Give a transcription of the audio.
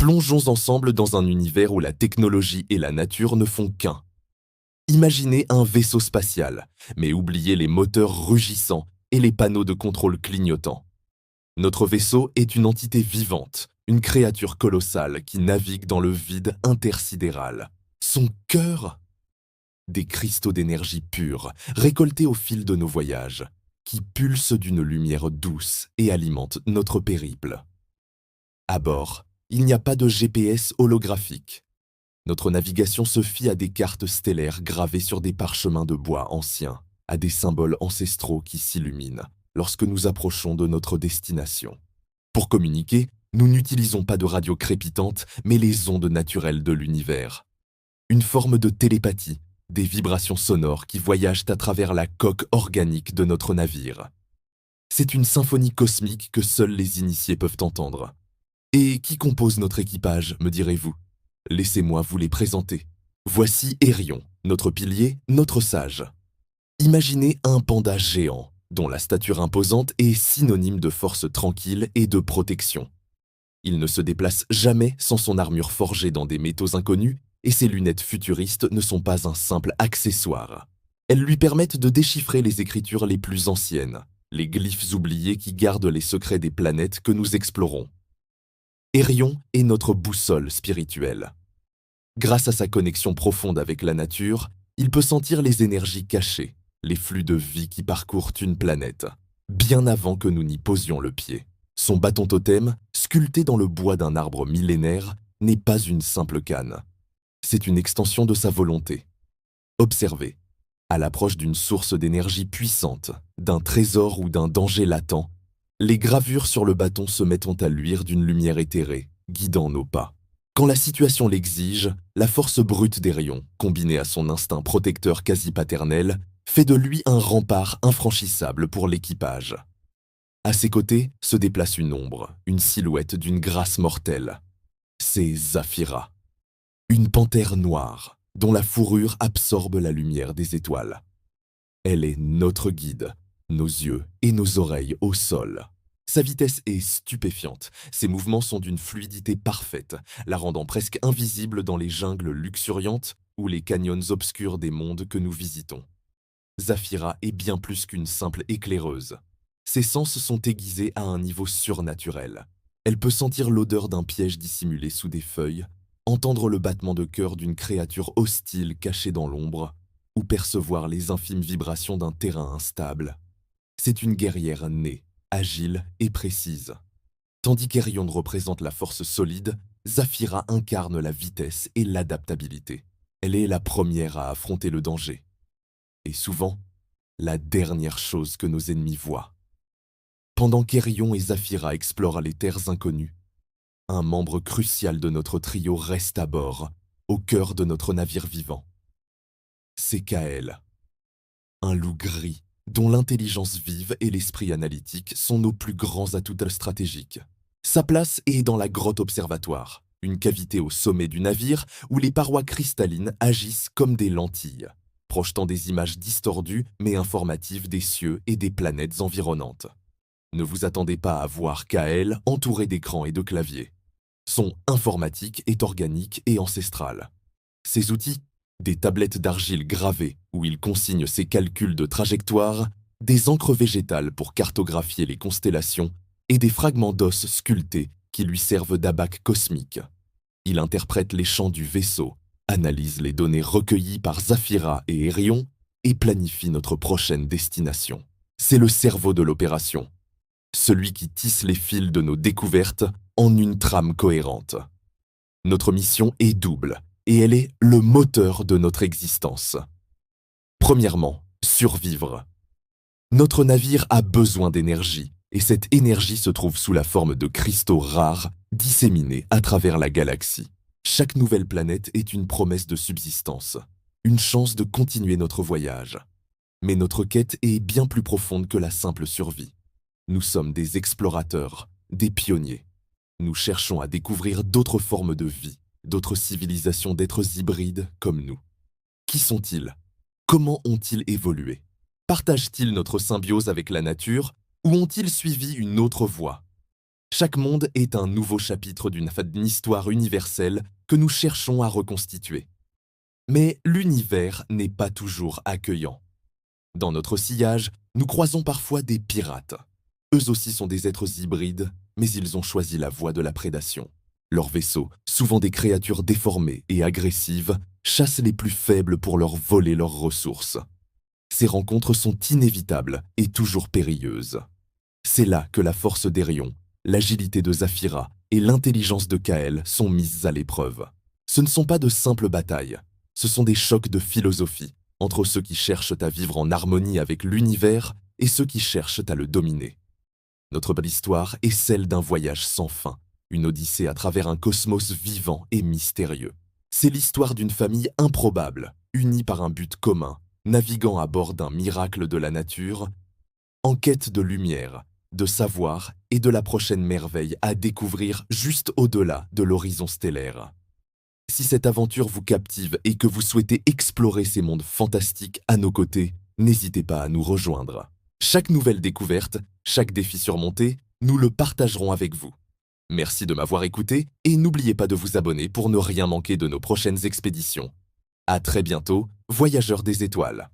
Plongeons ensemble dans un univers où la technologie et la nature ne font qu'un. Imaginez un vaisseau spatial, mais oubliez les moteurs rugissants et les panneaux de contrôle clignotants. Notre vaisseau est une entité vivante, une créature colossale qui navigue dans le vide intersidéral. Son cœur, des cristaux d'énergie pure, récoltés au fil de nos voyages, qui pulsent d'une lumière douce et alimentent notre périple. À bord, il n'y a pas de GPS holographique. Notre navigation se fie à des cartes stellaires gravées sur des parchemins de bois anciens, à des symboles ancestraux qui s'illuminent lorsque nous approchons de notre destination. Pour communiquer, nous n'utilisons pas de radio crépitante, mais les ondes naturelles de l'univers. Une forme de télépathie, des vibrations sonores qui voyagent à travers la coque organique de notre navire. C'est une symphonie cosmique que seuls les initiés peuvent entendre. Et qui compose notre équipage, me direz-vous? Laissez-moi vous les présenter. Voici Erion, notre pilier, notre sage. Imaginez un panda géant, dont la stature imposante est synonyme de force tranquille et de protection. Il ne se déplace jamais sans son armure forgée dans des métaux inconnus et ses lunettes futuristes ne sont pas un simple accessoire. Elles lui permettent de déchiffrer les écritures les plus anciennes, les glyphes oubliés qui gardent les secrets des planètes que nous explorons. Erion est notre boussole spirituelle. Grâce à sa connexion profonde avec la nature, il peut sentir les énergies cachées, les flux de vie qui parcourent une planète, bien avant que nous n'y posions le pied. Son bâton totem, sculpté dans le bois d'un arbre millénaire, n'est pas une simple canne. C'est une extension de sa volonté. Observez, à l'approche d'une source d'énergie puissante, d'un trésor ou d'un danger latent, les gravures sur le bâton se mettent à luire d'une lumière éthérée, guidant nos pas. Quand la situation l'exige, la force brute d'Erion, combinée à son instinct protecteur quasi paternel, fait de lui un rempart infranchissable pour l'équipage. À ses côtés se déplace une ombre, une silhouette d'une grâce mortelle. C'est Zafira, une panthère noire, dont la fourrure absorbe la lumière des étoiles. Elle est notre guide, nos yeux et nos oreilles au sol. Sa vitesse est stupéfiante, ses mouvements sont d'une fluidité parfaite, la rendant presque invisible dans les jungles luxuriantes ou les canyons obscurs des mondes que nous visitons. Zafira est bien plus qu'une simple éclaireuse. Ses sens sont aiguisés à un niveau surnaturel. Elle peut sentir l'odeur d'un piège dissimulé sous des feuilles, entendre le battement de cœur d'une créature hostile cachée dans l'ombre, ou percevoir les infimes vibrations d'un terrain instable. C'est une guerrière née, agile et précise. Tandis qu'Erion représente la force solide, Zafira incarne la vitesse et l'adaptabilité. Elle est la première à affronter le danger. Et souvent, la dernière chose que nos ennemis voient. Pendant qu'Erion et Zafira explorent les terres inconnues, un membre crucial de notre trio reste à bord, au cœur de notre navire vivant. C'est Kael, un loup gris dont l'intelligence vive et l'esprit analytique sont nos plus grands atouts stratégiques. Sa place est dans la grotte observatoire, une cavité au sommet du navire où les parois cristallines agissent comme des lentilles, projetant des images distordues mais informatives des cieux et des planètes environnantes. Ne vous attendez pas à voir Kael entouré d'écrans et de claviers. Son informatique est organique et ancestrale. Ses outils, des tablettes d'argile gravées où il consigne ses calculs de trajectoire, des encres végétales pour cartographier les constellations et des fragments d'os sculptés qui lui servent d'abac cosmique. Il interprète les chants du vaisseau, analyse les données recueillies par Zafira et Erion et planifie notre prochaine destination. C'est le cerveau de l'opération, celui qui tisse les fils de nos découvertes en une trame cohérente. Notre mission est double, et elle est le moteur de notre existence. Premièrement, survivre. Notre navire a besoin d'énergie, et cette énergie se trouve sous la forme de cristaux rares disséminés à travers la galaxie. Chaque nouvelle planète est une promesse de subsistance, une chance de continuer notre voyage. Mais notre quête est bien plus profonde que la simple survie. Nous sommes des explorateurs, des pionniers. Nous cherchons à découvrir d'autres formes de vie, d'autres civilisations d'êtres hybrides comme nous. Qui sont-ils? Comment ont-ils évolué? Partagent-ils notre symbiose avec la nature ou ont-ils suivi une autre voie? Chaque monde est un nouveau chapitre d'une histoire universelle que nous cherchons à reconstituer. Mais l'univers n'est pas toujours accueillant. Dans notre sillage, nous croisons parfois des pirates. Eux aussi sont des êtres hybrides, mais ils ont choisi la voie de la prédation. Leurs vaisseaux, souvent des créatures déformées et agressives, chassent les plus faibles pour leur voler leurs ressources. Ces rencontres sont inévitables et toujours périlleuses. C'est là que la force d'Erion, l'agilité de Zafira et l'intelligence de Kael sont mises à l'épreuve. Ce ne sont pas de simples batailles, ce sont des chocs de philosophie entre ceux qui cherchent à vivre en harmonie avec l'univers et ceux qui cherchent à le dominer. Notre belle histoire est celle d'un voyage sans fin, une odyssée à travers un cosmos vivant et mystérieux. C'est l'histoire d'une famille improbable, unie par un but commun, naviguant à bord d'un miracle de la nature, en quête de lumière, de savoir et de la prochaine merveille à découvrir juste au-delà de l'horizon stellaire. Si cette aventure vous captive et que vous souhaitez explorer ces mondes fantastiques à nos côtés, n'hésitez pas à nous rejoindre. Chaque nouvelle découverte, chaque défi surmonté, nous le partagerons avec vous. Merci de m'avoir écouté et n'oubliez pas de vous abonner pour ne rien manquer de nos prochaines expéditions. À très bientôt, voyageurs des étoiles.